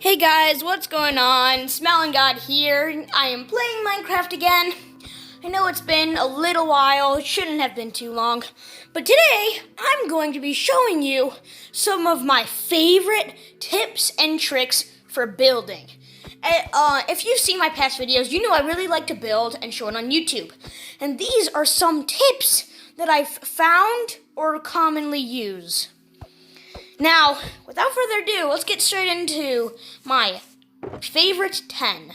Hey guys, what's going on? Smelling God here. I am playing Minecraft again. I know it's been a little while, it shouldn't have been too long, but today I'm going to be showing you some of my favorite tips and tricks for building. If you've seen my past videos, you know I really like to build and show it on YouTube. And these are some tips that I've found or commonly use. Now, without further ado, let's get straight into my favorite 10.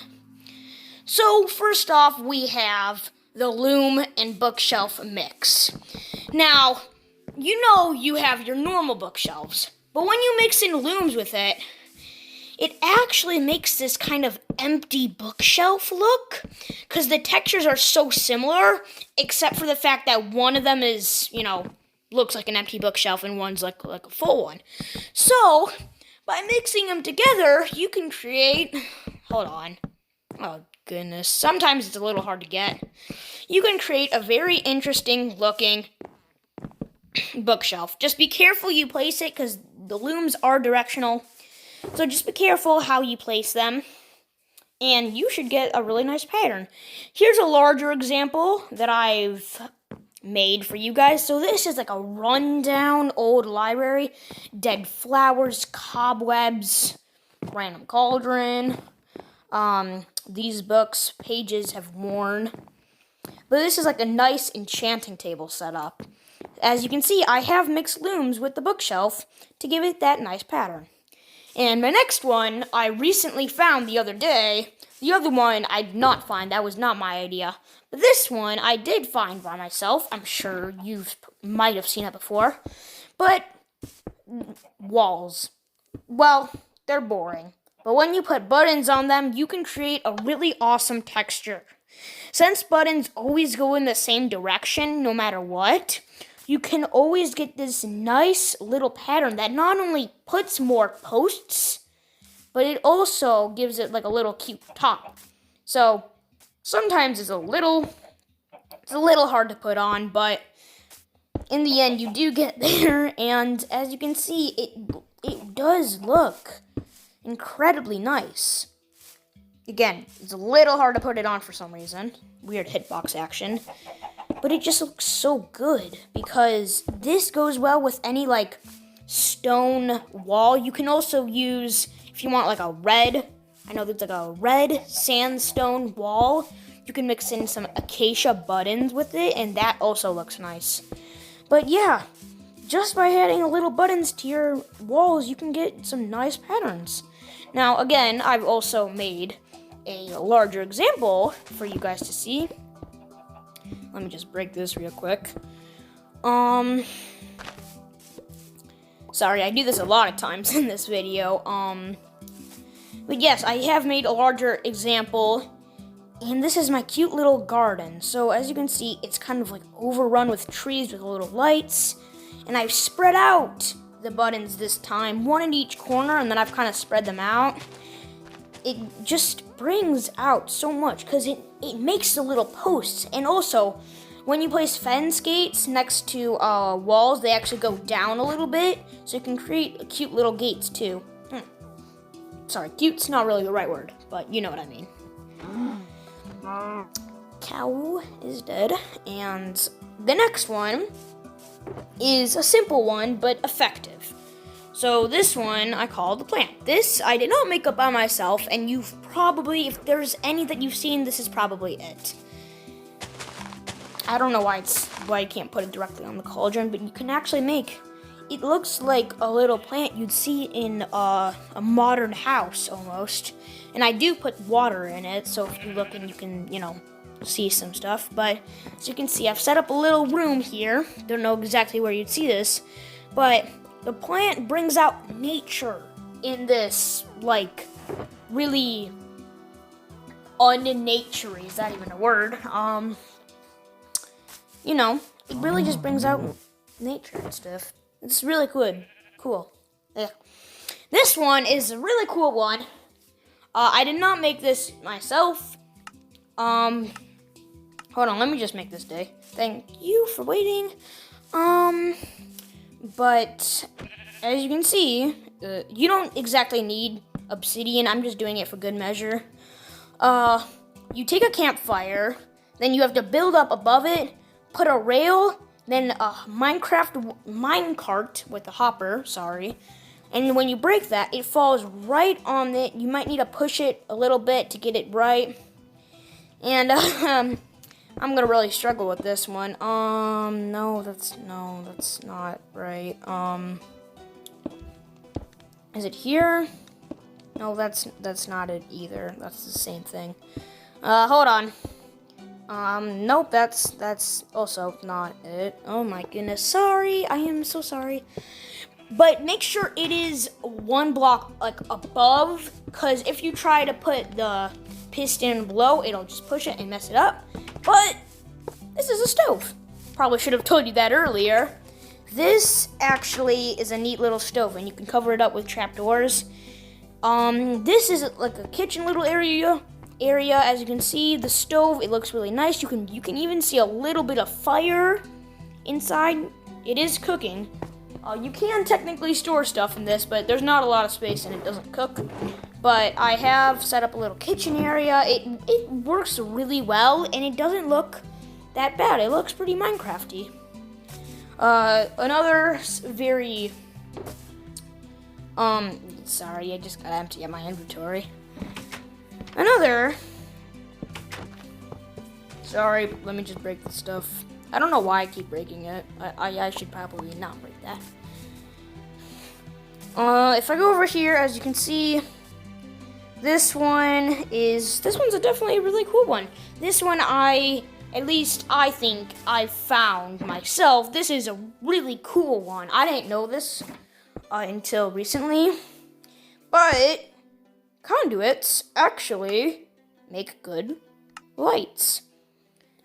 So, first off, we have the Loom and Bookshelf mix. Now, you know you have your normal bookshelves, but when you mix in looms with it, it actually makes this kind of empty bookshelf look, because the textures are so similar, except for the fact that one of them is, looks like an empty bookshelf and one's like a full one. So, by mixing them together, you can create, hold on, oh goodness, sometimes it's a little hard to get. You can create a very interesting looking bookshelf. Just be careful you place it, because the looms are directional, so just be careful how you place them, and you should get a really nice pattern. Here's a larger example that I've made for you guys. So this is like a rundown old library. Dead flowers, cobwebs, random cauldron. These books, pages have worn. But this is like a nice enchanting table setup. As you can see, I have mixed looms with the bookshelf to give it that nice pattern. And my next one, I recently found the other day. The other one I did not find. That was not my idea. But this one I did find by myself. I'm sure you might have seen it before. But walls. Well, they're boring. But when you put buttons on them, you can create a really awesome texture. Since buttons always go in the same direction no matter what, you can always get this nice little pattern that not only puts more posts, but it also gives it like a little cute top. So sometimes it's a little hard to put on, but in the end you do get there, and as you can see, it does look incredibly nice. Again, it's a little hard to put it on for some reason. Weird hitbox action. But it just looks so good because this goes well with any like stone wall. You can also use, if you want like a red, I know there's like a red sandstone wall. You can mix in some acacia buttons with it, and that also looks nice. But yeah, just by adding a little buttons to your walls, you can get some nice patterns. Now, again, I've also made a larger example for you guys to see. Let me just break this real quick. Sorry, I do this a lot of times in this video. But yes, I have made a larger example, and this is my cute little garden. So as you can see, it's kind of like overrun with trees with little lights, and I've spread out the buttons this time, one in each corner, and then I've kind of spread them out. It just brings out so much because it makes the little posts, and also when you place fence gates next to walls, they actually go down a little bit, so you can create cute little gates too. Sorry, cute's not really the right word, but you know what I mean. Cow is dead, and the next one is a simple one but effective. So this one I call the plant. This I did not make up by myself, and you've probably, if there's any that you've seen, this is probably it. I don't know why you can't put it directly on the cauldron, but you can actually make, it looks like a little plant you'd see in a modern house almost. And I do put water in it, so if you look and you can, see some stuff. But as you can see, I've set up a little room here. Don't know exactly where you'd see this, but the plant brings out nature in this, like, really unnaturey, is that even a word? It really just brings out nature and stuff. It's really good. Cool. Yeah. This one is a really cool one. I did not make this myself. Hold on, let me just make this day. Thank you for waiting. But as you can see, you don't exactly need obsidian. I'm just doing it for good measure. You take a campfire, then you have to build up above it, put a rail, then a minecart with a hopper, and when you break that, it falls right on it. You might need to push it a little bit to get it right. And I'm gonna really struggle with this one. No, that's not right. Is it here? No, that's not it either. That's the same thing. Hold on. Nope, that's also not it. Oh my goodness, sorry. I am so sorry. But make sure it is one block like above, because if you try to put the piston below, it'll just push it and mess it up. But this is a stove. Probably should have told you that earlier. This actually is a neat little stove, and you can cover it up with trapdoors. This is like a kitchen little area. As you can see, the stove, it looks really nice. You can even see a little bit of fire inside. It is cooking. You can technically store stuff in this, but there's not a lot of space and it doesn't cook. But I have set up a little kitchen area. It works really well, and it doesn't look that bad. It looks pretty Minecrafty. Another very sorry, I just got empty at my inventory. Sorry, let me just break the stuff. I don't know why I keep breaking it. I should probably not break that. If I go over here, as you can see, this one's definitely a really cool one. This one at least I think I found myself. This is a really cool one. I didn't know this until recently, but conduits actually make good lights.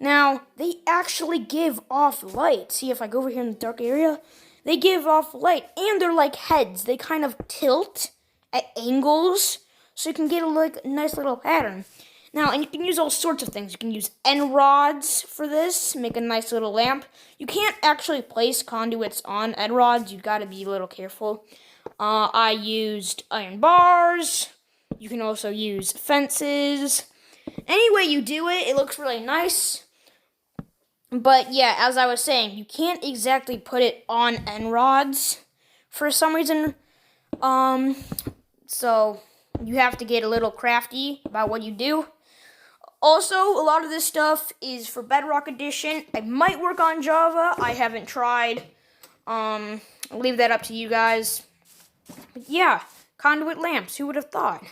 Now, they actually give off light. See, if I go over here in the dark area, they give off light, and they're like heads. They kind of tilt at angles, so you can get a nice little pattern. Now, and you can use all sorts of things. You can use end rods for this, make a nice little lamp. You can't actually place conduits on end rods. You've got to be a little careful. I used iron bars. You can also use fences. Any way you do it, it looks really nice. But yeah, as I was saying, you can't exactly put it on end rods for some reason. So you have to get a little crafty about what you do. Also, a lot of this stuff is for Bedrock Edition. I might work on Java. I haven't tried. I'll leave that up to you guys. But yeah, Conduit Lamps, who would have thought?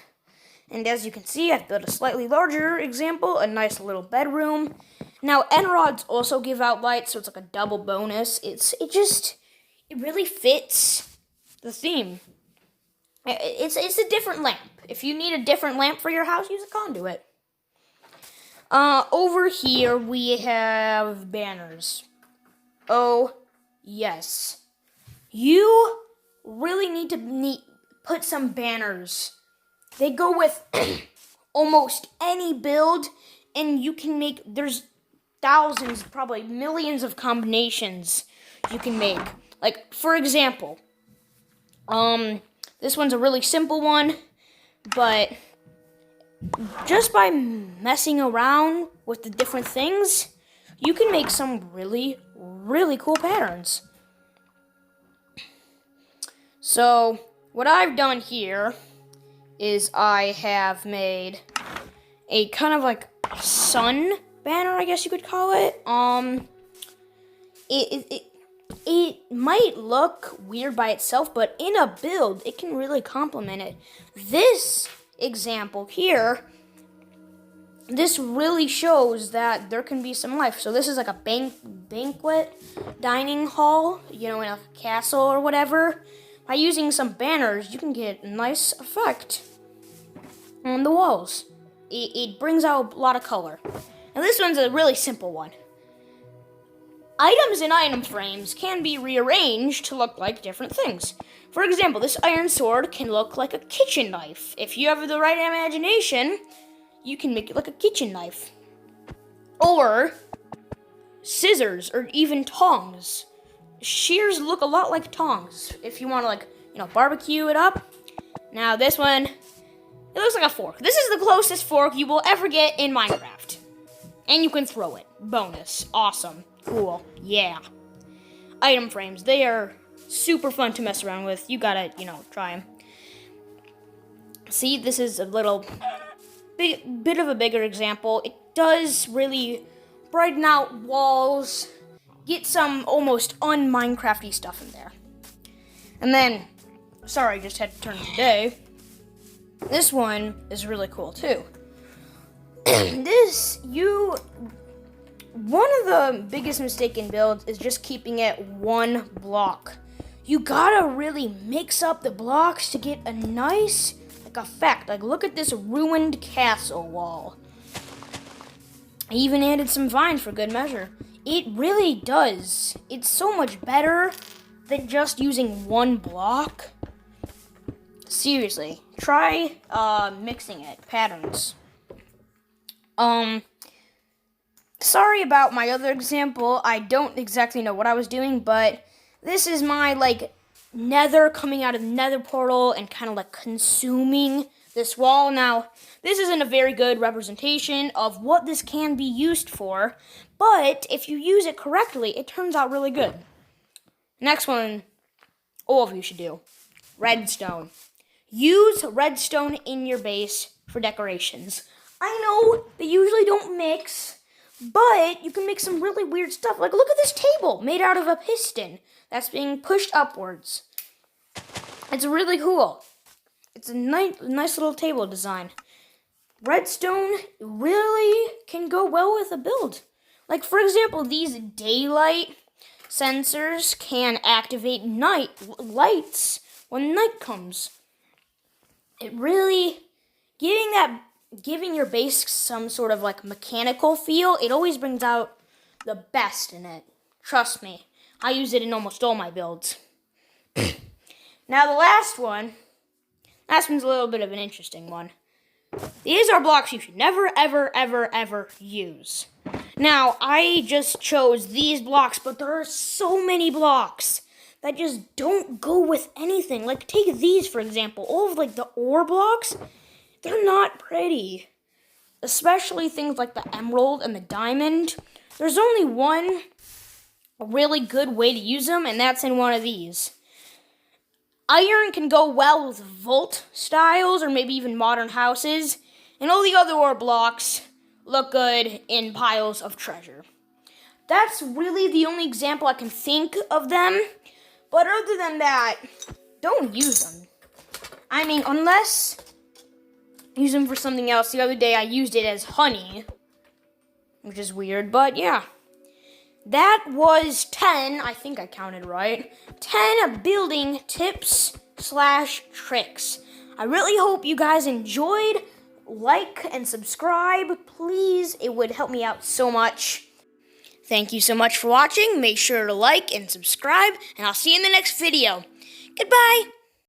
And as you can see, I've built a slightly larger example, a nice little bedroom. Now, end rods also give out light, so it's like a double bonus. It really fits the theme. It's a different lamp. If you need a different lamp for your house, use a conduit. Over here, we have banners. Oh, yes. You really need to put some banners. They go with almost any build, and you can make, there's thousands, probably millions of combinations you can make. Like, for example, this one's a really simple one, but just by messing around with the different things, you can make some really, really cool patterns. So, what I've done here is I have made a kind of like sun banner, I guess you could call it. It might look weird by itself, but in a build, it can really complement it. This example here, this really shows that there can be some life. So this is like a banquet dining hall, in a castle or whatever. By using some banners, you can get a nice effect on the walls. It brings out a lot of color. And this one's a really simple one. Items in item frames can be rearranged to look like different things. For example, this iron sword can look like a kitchen knife. If you have the right imagination, you can make it like a kitchen knife. Or scissors, or even tongs. Shears look a lot like tongs if you want to barbecue it up. Now this one, It looks like a fork. This is the closest fork you will ever get in Minecraft. And you can throw it. Bonus. Awesome. Cool. Yeah. Item frames. They are super fun to mess around with. You gotta, try them. See, this is a little bit of a bigger example. It does really brighten out walls. Get some almost un-Minecrafty stuff in there. And then, sorry, just had to turn today. This one is really cool too. One of the biggest mistake in builds is just keeping it one block. You gotta really mix up the blocks to get a nice effect. Like, look at this ruined castle wall. I even added some vines for good measure. It really does. It's so much better than just using one block. Seriously, try mixing it, patterns. Sorry about my other example. I don't exactly know what I was doing, but this is my nether coming out of the nether portal and kind of consuming this wall. Now, this isn't a very good representation of what this can be used for, but if you use it correctly, it turns out really good. Next one, all of you should do. Redstone. Use redstone in your base for decorations. I know they usually don't mix, but you can make some really weird stuff. Like, look at this table made out of a piston that's being pushed upwards. It's really cool. It's a nice little table design. Redstone really can go well with a build. Like, for example, these daylight sensors can activate night lights when night comes. It really, giving your base some sort of mechanical feel, it always brings out the best in it. Trust me. I use it in almost all my builds. Now the last one's a little bit of an interesting one. These are blocks you should never, ever, ever, ever use. Now, I just chose these blocks, but there are so many blocks that just don't go with anything. Like, take these, for example. All of, the ore blocks, they're not pretty. Especially things like the emerald and the diamond. There's only one really good way to use them, and that's in one of these. Iron can go well with vault styles, or maybe even modern houses. And all the other ore blocks look good in piles of treasure. That's really the only example I can think of them. But other than that, don't use them. I mean, unless use them for something else. The other day I used it as honey, which is weird, but yeah. That was 10, I think I counted right, 10 building tips / tricks. I really hope you guys enjoyed. Like and subscribe, please. It would help me out so much. Thank you so much for watching. Make sure to like and subscribe, and I'll see you in the next video. Goodbye.